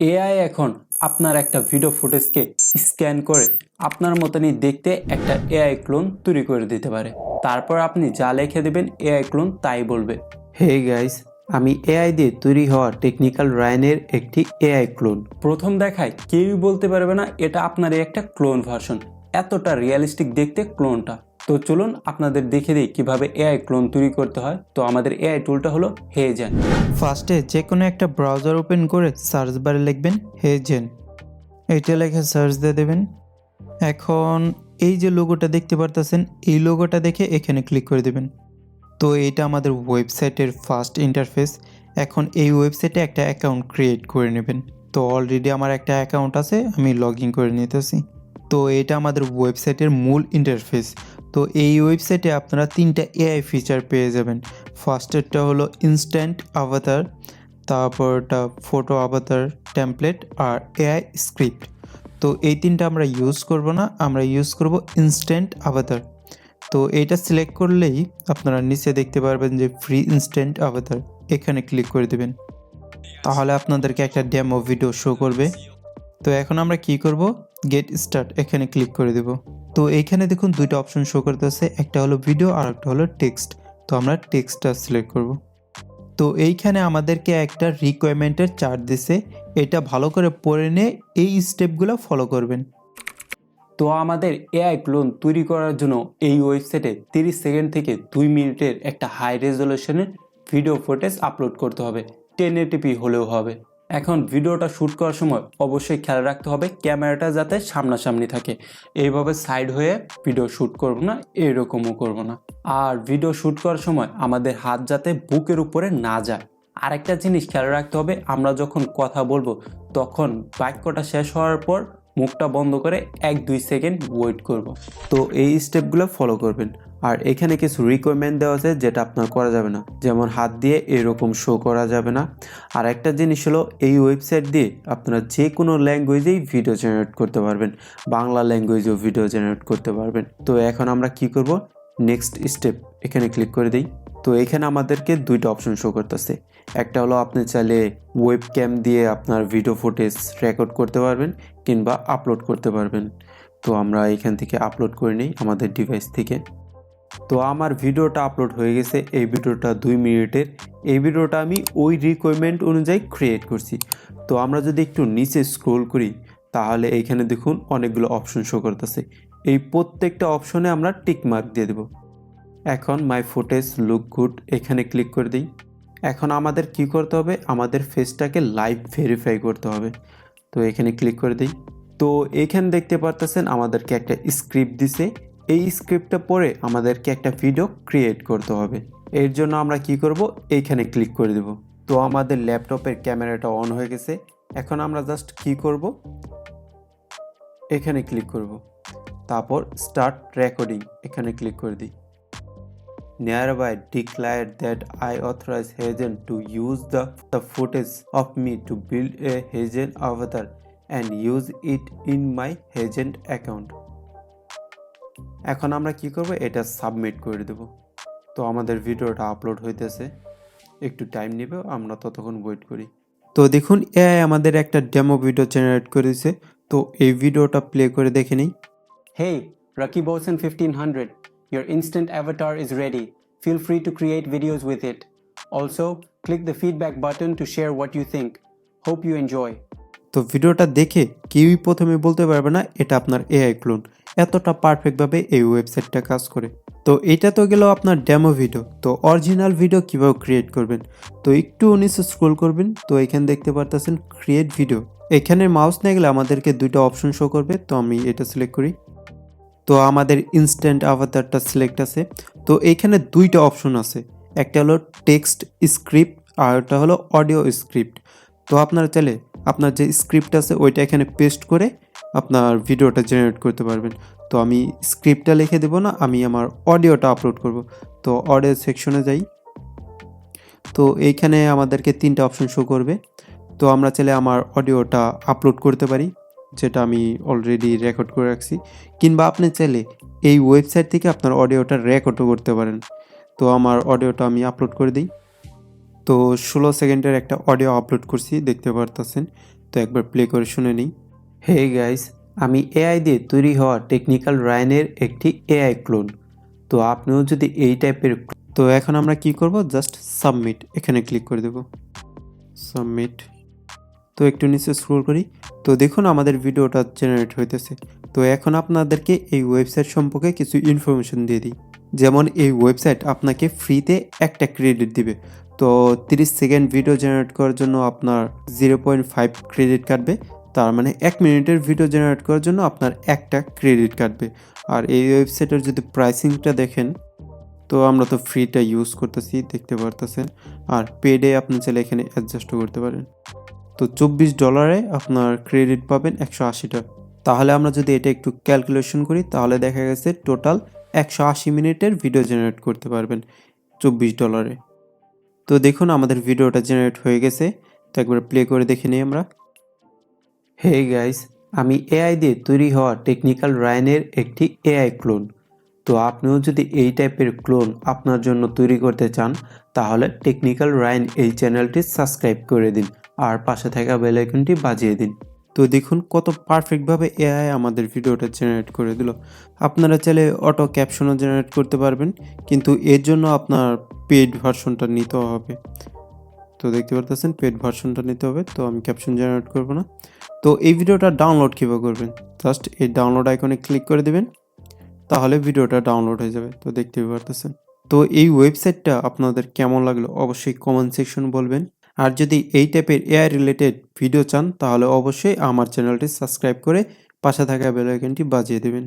AI এখন আপনার একটা ভিডিও ফুটেজকে স্ক্যান করে আপনার মতনই দেখতে একটা এআই ক্লোন তৈরি করে দিতে পারে। তারপর আপনি যা লিখে দেবেন এআই ক্লোন তাই বলবে। হে গাইস, আমি এআই দিয়ে তৈরি হওয়া টেকনিক্যাল রায়নের একটি এআই ক্লোন। প্রথম দেখায় কেউই বলতে পারবে না এটা আপনারই একটা ক্লোন ভার্সন। এতটা রিয়েলিস্টিক দেখতে ক্লোনটা। তো চলুন আপনাদের দেখে দিই কিভাবে এআই ক্লোন তৈরি করতে হয়। তো আমাদের এআই টুলটা হলো হেজেন। ফার্স্টে যে কোনো একটা ব্রাউজার ওপেন করে সার্চ বারে লিখবেন হেজেন, এইটা লিখে সার্চ দিয়ে দেবেন। এখন এই যে লোগোটা দেখতে পারতেছেন, এই লোগোটা দেখে এখানে ক্লিক করে দেবেন। তো এইটা আমাদের ওয়েবসাইটের ফার্স্ট ইন্টারফেস। এখন এই ওয়েবসাইটে একটা অ্যাকাউন্ট ক্রিয়েট করে নেবেন। তো অলরেডি আমার একটা অ্যাকাউন্ট আছে, আমি লগ ইন করে নিতেছি। তো এটা আমাদের ওয়েবসাইটের মূল ইন্টারফেস। তো এই ওয়েবসাইটে আপনারা 3টা এআই ফিচার পেয়ে যাবেন। ফার্স্টেরটা হলো ইনস্ট্যান্ট আভাতার, তারপরটা ফটো আভাতার টেমপ্লেট আর এআই স্ক্রিপ্ট। তো এই 3টা আমরা ইউজ করব না, আমরা ইউজ করব ইনস্ট্যান্ট আভাতার। তো এইটা সিলেক্ট করলেই আপনারা নিচে দেখতে পারবেন যে ফ্রি ইনস্ট্যান্ট আভাতার, এখানে ক্লিক করে দেবেন। তাহলে আপনাদেরকে একটা ডেমো ভিডিও শো করবে। তো এখন আমরা কি করব, গেট স্টার্ট এখানে ক্লিক করে দেব। তো এইখানে দেখুন 2টা অপশন শো করতেছে, একটা হলো ভিডিও আর একটা হলো টেক্সট। তো আমরা টেক্সটটা সিলেক্ট করব। তো এইখানে আমাদেরকে একটা রিকোয়ারমেন্টের চার্ট দিছে, এটা ভালো করে পড়ে নিয়ে এই স্টেপগুলো ফলো করবেন। তো আমাদের এআই ক্লোন তৈরি করার জন্য এই ওয়েবসাইটে 30 সেকেন্ড থেকে 2 মিনিটের একটা হাই রেজলিউশনের ভিডিও ফুটেজ আপলোড করতে হবে। 1080p হলেও হবে। এখন ভিডিওটা শ্যুট করার সময় অবশ্যই খেয়াল রাখতে হবে ক্যামেরাটা যাতে সামনাসামনি থাকে। এইভাবে সাইড হয়ে ভিডিও শ্যুট করব না, এরকমও করব না। আর ভিডিও শ্যুট করার সময় আমাদের হাত যাতে বুকের উপরে না যায়। আরেকটা জিনিস খেয়াল রাখতে হবে, আমরা যখন কথা বলবো তখন বাক্যটা শেষ হওয়ার পর মুখটা বন্ধ করে 1-2 সেকেন্ড ওয়েট করব। তো এই স্টেপগুলো ফলো করবেন। আর এখানে কিছু রিকোয়ারমেন্ট দেওয়া আছে যেটা আপনার করা যাবে না, যেমন হাত দিয়ে এরকম শো করা যাবে না। আর একটা জিনিস হলো এই ওয়েবসাইট দিয়ে আপনারা যে কোনো ল্যাঙ্গুয়েজেই ভিডিও জেনারেট করতে পারবেন, বাংলা ল্যাঙ্গুয়েজেও ভিডিও জেনারেট করতে পারবেন। তো এখন আমরা কি করব, নেক্সট স্টেপ এখানে ক্লিক করে দিই। তো এখানে আমাদেরকে 2টা অপশন শো করতেছে। একটা হলো আপনি চাইলে ওয়েবক্যাম দিয়ে আপনার ভিডিও ফুটেজ রেকর্ড করতে পারবেন কিংবা আপলোড করতে পারবেন। তো আমরা এখান থেকে আপলোড করে নিই আমাদের ডিভাইস থেকে। তো আমার ভিডিওটা আপলোড হয়ে গেছে, এই ভিডিওটা 2 মিনিটের। এই ভিডিওটা আমি ওই রিকোয়ারমেন্ট অনুযায়ী ক্রিয়েট করছি। তো আমরা যদি একটু নিচে স্ক্রোল করি তাহলে এইখানে দেখুন অনেকগুলো অপশন শো করতেছে। এই প্রত্যেকটা অপশনে আমরা টিক মার্ক দিয়ে দেব। এখন মাই ফুটেজ লুক গুড এখানে ক্লিক করে দিই। এখন আমাদের কি করতে হবে, আমাদের ফেসটাকে লাইভ ভেরিফাই করতে হবে। তো এখানে ক্লিক করে দিই। তো এখানে দেখতে পারতেছেন আমাদেরকে একটা স্ক্রিপ্ট দিছে। এই স্ক্রিপ্টটা পড়ে আমাদেরকে একটা ভিডিও ক্রিয়েট করতে হবে। এর জন্য আমরা কি করব, এইখানে ক্লিক করে দেব। তো আমাদের ল্যাপটপের ক্যামেরাটা অন হয়ে গেছে। এখন আমরা জাস্ট কি করব, এখানে ক্লিক করব। তারপর স্টার্ট রেকর্ডিং এখানে ক্লিক করে দিই। Nearby declared that I authorize Heygen to use the footage of me to build a Heygen avatar and use it in my Heygen account. এখন আমরা কি করব, এটা সাবমিট করে দেব। তো আমাদের ভিডিওটা আপলোড হইতেছে, একটু টাইম নেবে, আমরা ততক্ষণ ওয়েট করি। তো দেখুন এআই আমাদের একটা ডেমো ভিডিও জেনারেট করেছে। তো এই ভিডিওটা প্লে করে দেখে নিই। Hey, Rocky Bosun 1500, your instant avatar is ready. Feel free to create videos with it. Also, click the feedback button to share what you think. Hope you enjoy. তো ভিডিওটা দেখে কেউই প্রথমে বলতে পারবে না এটা আপনার এআই ক্লোন, এতটা পারফেক্টভাবে এই ওয়েবসাইটটা কাজ করে। তো এটা তো গেল আপনার ডেমো ভিডিও। তো অরিজিনাল ভিডিও কীভাবে ক্রিয়েট করবেন, তো একটু নিচে স্ক্রোল করবেন। তো এখানে দেখতে পারতেছেন ক্রিয়েট ভিডিও, এখানে মাউস নিয়ে গেলে আমাদেরকে 2টা অপশন শো করবে। তো আমি এটা সিলেক্ট করি। তো আমাদের ইনস্ট্যান্ট আভাতারটা সিলেক্ট আছে। তো এইখানে 2টা অপশন আছে, একটা হলো টেক্সট স্ক্রিপ্ট আর একটা হলো অডিও স্ক্রিপ্ট। তো আপনারা চাইলে আপনার যে স্ক্রিপ্ট আছে ওইটা এখানে পেস্ট করে আপনার ভিডিওটা জেনারেট করতে পারবেন। তো আমি স্ক্রিপ্টটা লিখে দেবো না, আমি আমার অডিওটা আপলোড করব। তো অডিও সেকশনে যাই। তো এইখানে আমাদেরকে 3টা অপশন শো করবে। তো আমরা চাইলে আমার অডিওটা আপলোড করতে পারি, যেটা আমি অলরেডি রেকর্ড করে রাখছি, কিংবা আপনি চাইলে এই ওয়েবসাইট থেকে আপনার অডিওটা রেকর্ডও করতে পারেন। তো আমার অডিওটা আমি আপলোড করে দিই। তো 16 সেকেন্ডের একটা অডিও আপলোড করছি, দেখতে পারতেছেন। তো একবার প্লে করে শুনে নিই। হে গাইস, আমি এআই দিয়ে তৈরি হওয়া টেকনিক্যাল রায়ানের একটি এআই ক্লোন। তো আপনিও যদি এই টাইপের, তো এখন আমরা কি করব, জাস্ট সাবমিট এখানে ক্লিক করে দেব। সাবমিট। তো একটু নিচে স্ক্রল করি, তো দেখুন আমাদের ভিডিওটা জেনারেট হইতেছে। তো এখন আপনাদেরকে এই ওয়েবসাইট সম্পর্কে কিছু ইনফরমেশন দিয়ে দিই। যেমন এই ওয়েবসাইট আপনাকে ফ্রিতে একটা ক্রেডিট দিবে। তো 30 সেকেন্ড ভিডিও জেনারেট করার জন্য আপনার 0.5 ক্রেডিট কাটবে। তার মানে 1 মিনিটের ভিডিও জেনারেট করার জন্য আপনার একটা ক্রেডিট কাটবে। আর এই ওয়েবসাইটের যদি প্রাইসিংটা দেখেন, তো আমরা তো ফ্রিটা ইউজ করতেছি, দেখতে পারতেছেন। আর পেডে আপনি চাইলে এখানে অ্যাডজাস্টও করতে পারেন। তো $24 আপনার ক্রেডিট পাবেন 180টা। তাহলে আমরা যদি এটা একটু ক্যালকুলেশন করি, তাহলে দেখা গেছে টোটাল 180 মিনিটের ভিডিও জেনারেট করতে পারবেন $24। তো দেখুন আমাদের ভিডিওটা জেনারেট হয়ে গেছে। তো একবার প্লে করে দেখে নিই আমরা। হে গাইস, আমি এআই দিয়ে তৈরি হওয়া টেকনিক্যাল রায়ানের একটি এআই ক্লোন। তো আপনিও যদি এই টাইপের ক্লোন আপনার জন্য তৈরি করতে চান, তাহলে টেকনিক্যাল রায়ান এই চ্যানেলটি সাবস্ক্রাইব করে দিন আর পাশে থাকা বেল আইকনটি বাজিয়ে দিন। তো দেখুন কত পারফেক্টভাবে এআই আমাদের ভিডিওটা জেনারেট করে দিল। আপনারা চাইলে অটো ক্যাপশনও জেনারেট করতে পারবেন, কিন্তু এর জন্য আপনার পেড ভার্সনটা নিতে হবে। তো দেখতে পারতেছেন পেড ভার্সনটা নিতে হবে। তো আমি ক্যাপশন জেনারেট করব না। তো এই ভিডিওটা ডাউনলোড কীভাবে করবেন, জাস্ট এই ডাউনলোড আইকনে ক্লিক করে দেবেন, তাহলে ভিডিওটা ডাউনলোড হয়ে যাবে। তো দেখতে পারতেছেন। তো এই ওয়েবসাইটটা আপনাদের কেমন লাগলো অবশ্যই কমেন্ট সেকশন বলবেন। আর যদি এই টাইপের এআই রিলেটেড ভিডিও চান, তাহলে অবশ্যই আমার চ্যানেলটি সাবস্ক্রাইব করে পাশে থাকা বেল আইকনটি বাজিয়ে দেবেন।